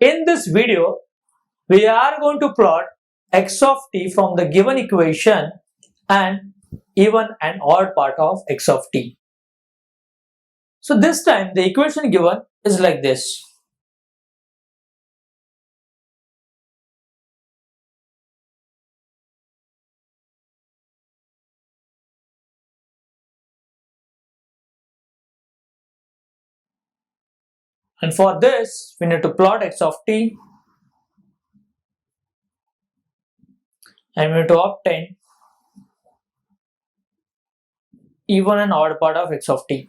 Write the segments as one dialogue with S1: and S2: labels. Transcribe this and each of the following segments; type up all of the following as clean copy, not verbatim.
S1: In this video, we are going to plot x of t from the given equation and even and odd part of x of t. So this time the equation given is like this. And for this, we need to plot x of t and we need to obtain even and odd part of x of t.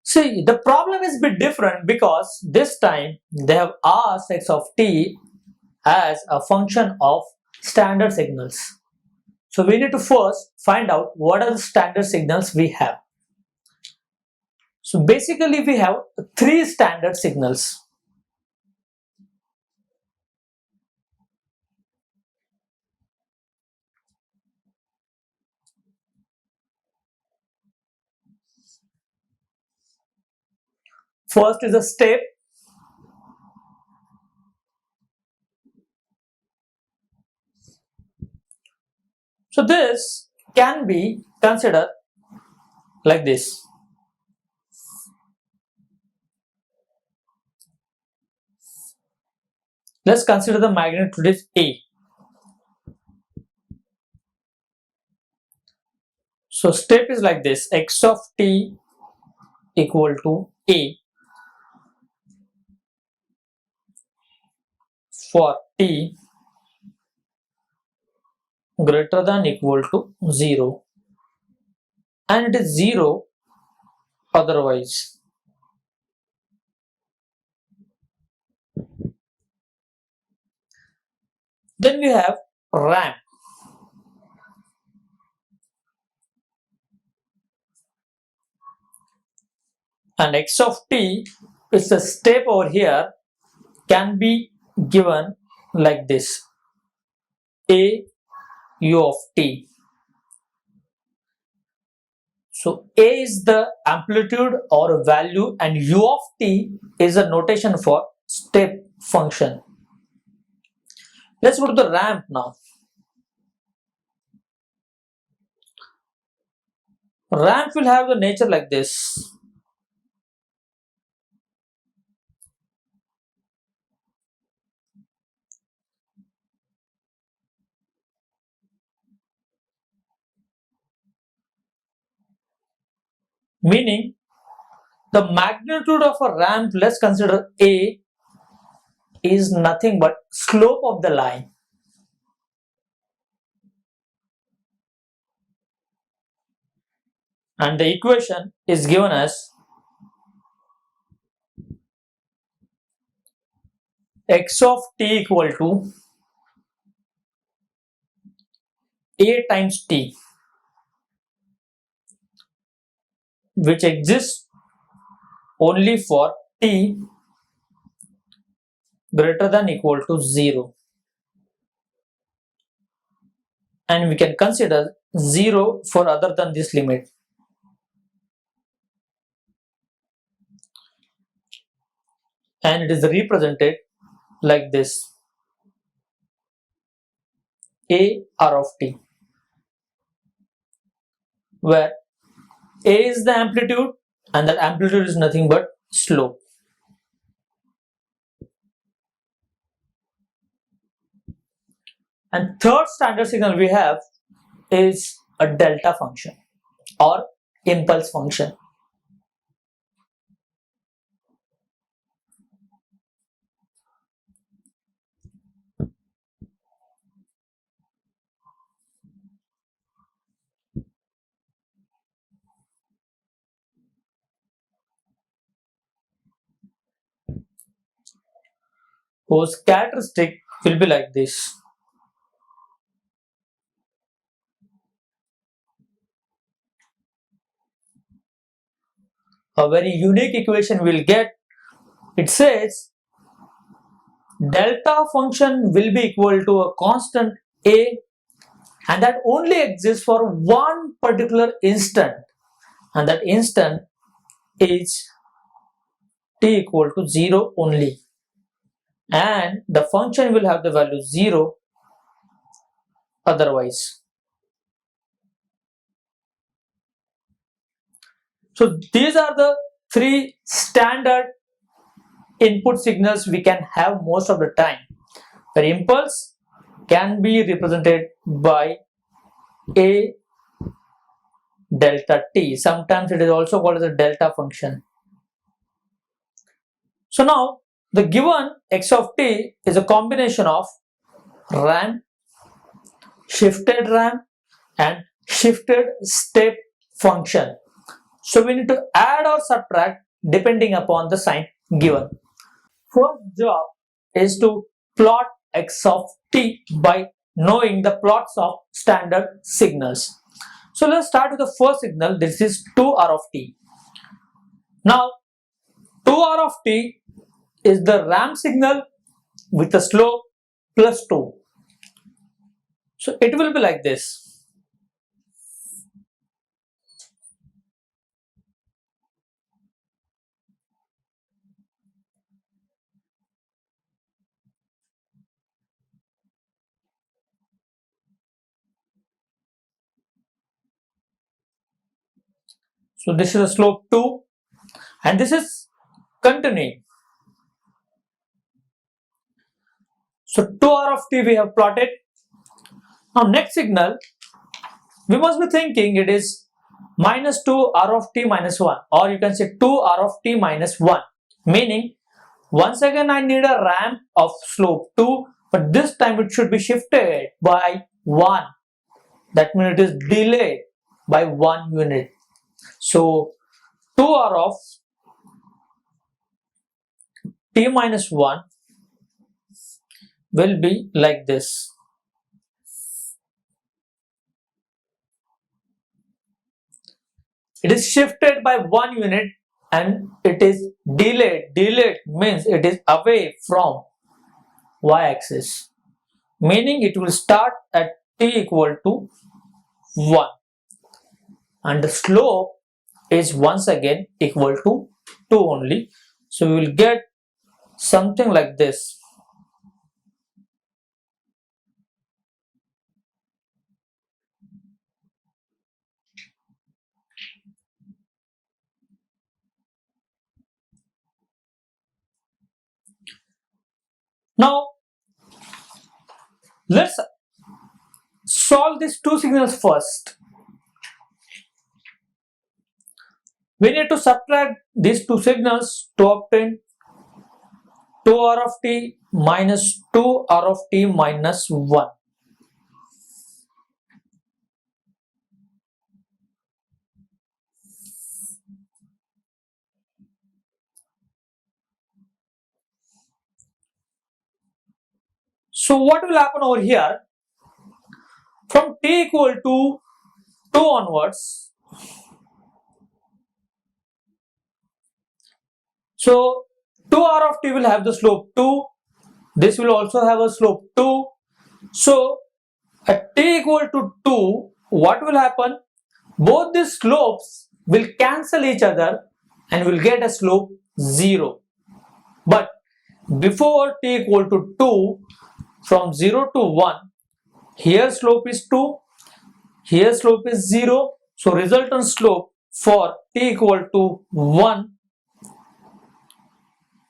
S1: See, the problem is a bit different because this time they have asked x of t as a function of standard signals. So we need to first find out what are the standard signals we have. So basically we have three standard signals. First is a step. So this can be considered like this. Let's consider the magnitude is A. So step is like this, x of t equal to A for t greater than equal to 0 and it is 0 otherwise. Then we have ramp. And x of t is a step over here can be given like this, a u of t. So a is the amplitude or value and u of t is a notation for step function. Let's go to the ramp now. Ramp will have the nature like this. Meaning the magnitude of a ramp, let's consider a, is nothing but slope of the line. And the equation is given as x of t equal to a times t, which exists only for t greater than equal to 0. And we can consider 0 for other than this limit. And it is represented like this, a r of t, where a is the amplitude and that amplitude is nothing but slope. And third standard signal we have is a delta function or impulse function. Whose characteristic will be like this. A very unique equation we'll get. It says delta function will be equal to a constant a and that only exists for one particular instant and that instant is t equal to 0 only, and the function will have the value 0 otherwise. So these are the three standard input signals we can have most of the time. The impulse can be represented by a delta t. Sometimes it is also called as a delta function. So now the given x of t is a combination of ramp, shifted ramp and shifted step function. So we need to add or subtract depending upon the sign given. First job is to plot x of t by knowing the plots of standard signals. So let's start with the first signal. This is 2r of t. Now 2r of t is the ramp signal with a slope plus 2. So it will be like this. So this is a slope 2 and this is continuing. So 2r of t we have plotted. Now next signal, we must be thinking it is minus 2r of t minus 1, or you can say 2r of t minus 1, meaning once again I need a ramp of slope 2, but this time it should be shifted by 1. That means it is delayed by 1 unit. So 2r of t minus 1 will be like this. It is shifted by 1 unit and it is delayed. Delayed means it is away from y-axis, meaning it will start at t equal to 1 and the slope is once again equal to 2 only. So we will get something like this. Now let's solve these two signals first. We need to subtract these two signals to obtain 2r of t minus 2r of t minus 1. So what will happen over here? From t equal to 2 onwards, so 2r of t will have the slope 2, this will also have a slope 2. So at t equal to 2, what will happen? Both these slopes will cancel each other and will get a slope 0. But before t equal to 2, from 0 to 1, here slope is 2, here slope is 0. So resultant slope for t equal to 1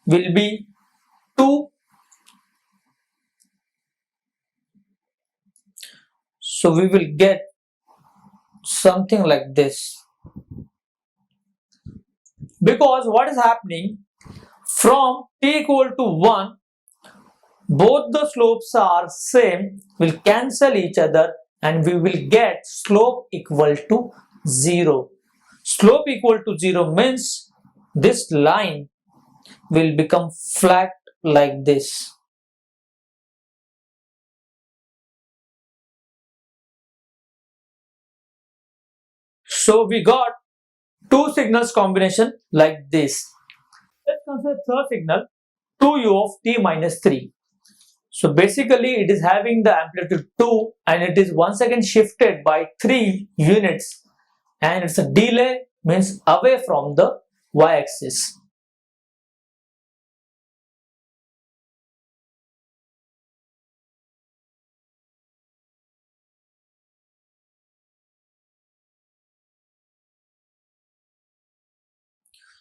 S1: will be 2. So we will get something like this. Because what is happening, from t equal to 1, both the slopes are same, will cancel each other and we will get slope equal to 0. Slope equal to 0 means this line will become flat like this. So we got two signals combination like this. Let's consider third signal, 2u of t minus 3. So basically it is having the amplitude 2 and it is once again shifted by 3 units and it's a delay means away from the y-axis.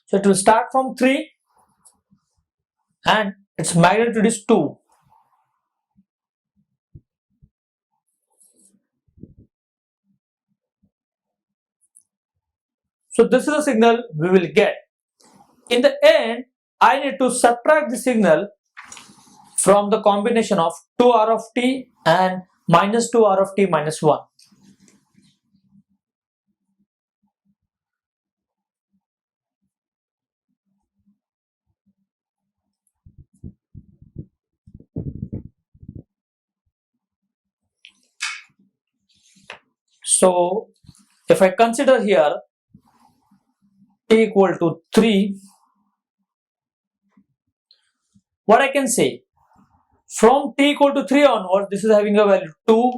S1: So it will start from 3 and its magnitude is 2. So this is the signal we will get. In the end, I need to subtract the signal from the combination of 2r of t and minus 2r of t minus 1. So if I consider here t equal to 3, what I can say, from t equal to 3 onwards, this is having a value 2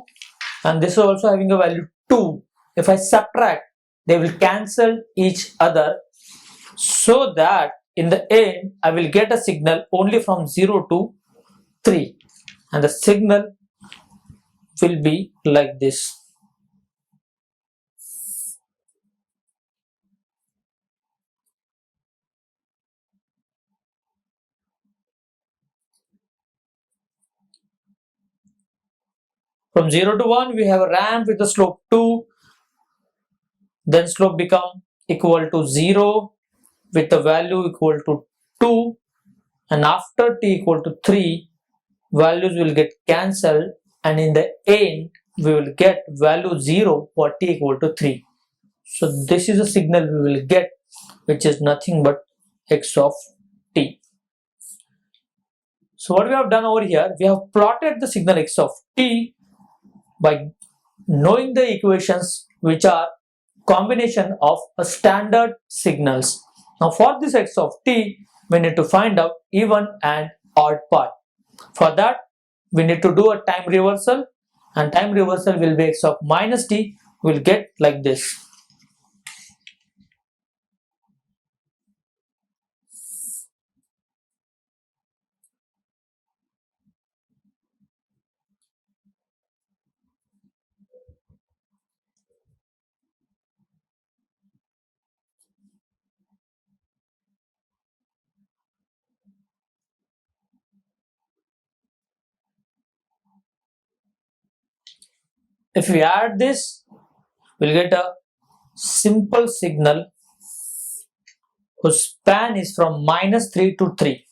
S1: and this is also having a value 2. If I subtract, they will cancel each other, so that in the end I will get a signal only from 0 to 3, and the signal will be like this. From 0 to 1 we have a ramp with a slope 2, then slope become equal to 0 with the value equal to 2, and after t equal to 3 values will get cancelled, and in the end we will get value 0 for t equal to 3. So this is a signal we will get, which is nothing but x of t. So what we have done over here, we have plotted the signal x of t by knowing the equations which are combination of a standard signals. Now for this x of t, we need to find out even and odd part. For that, we need to do a time reversal, and time reversal will be x of minus t will get like this. If we add this, we'll get a simple signal whose span is from minus 3 to 3.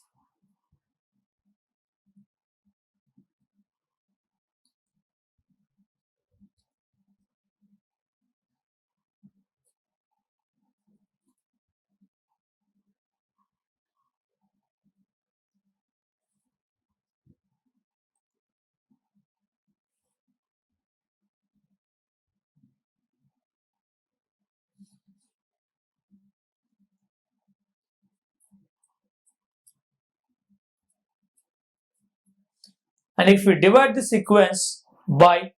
S1: And if we divide the sequence by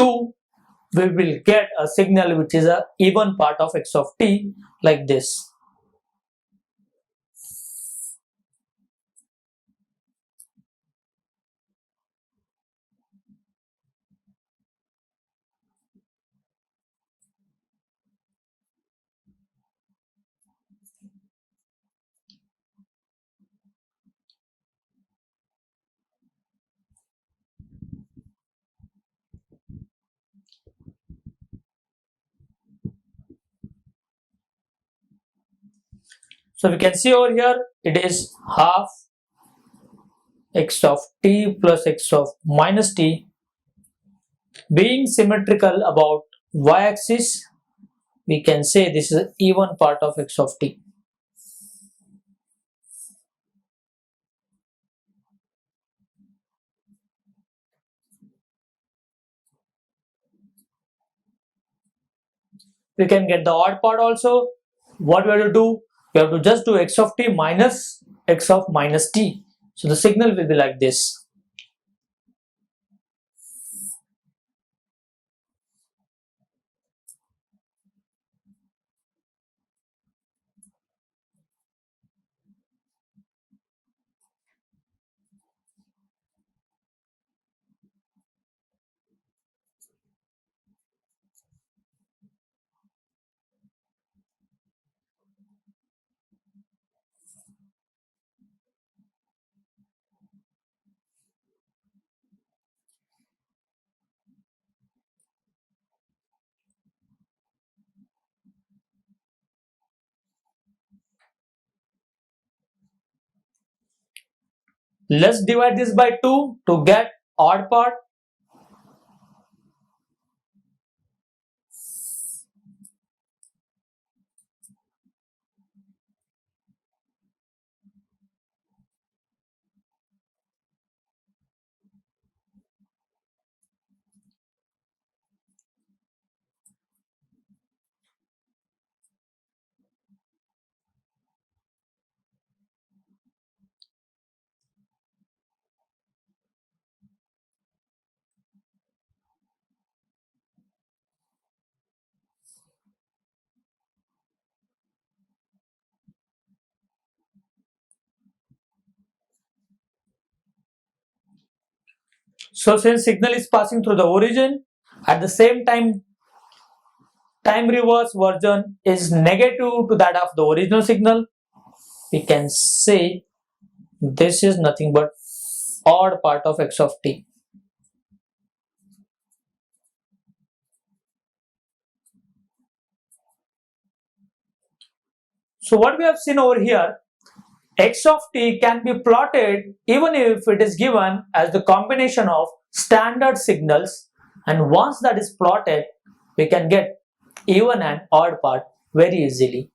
S1: 2, we will get a signal which is a even part of x of t like this. So we can see over here it is half x of t plus x of minus t. Being symmetrical about y-axis, we can say this is an even part of x of t. We can get the odd part also. What we have to do? We have to just do x of t minus x of minus t. So the signal will be like this. Let's divide this by 2 to get odd part. So since signal is passing through the origin, at the same time reverse version is negative to that of the original signal, we can say this is nothing but odd part of x of t. So what we have seen over here, x of t can be plotted even if it is given as the combination of standard signals, and once that is plotted we can get even and odd part very easily.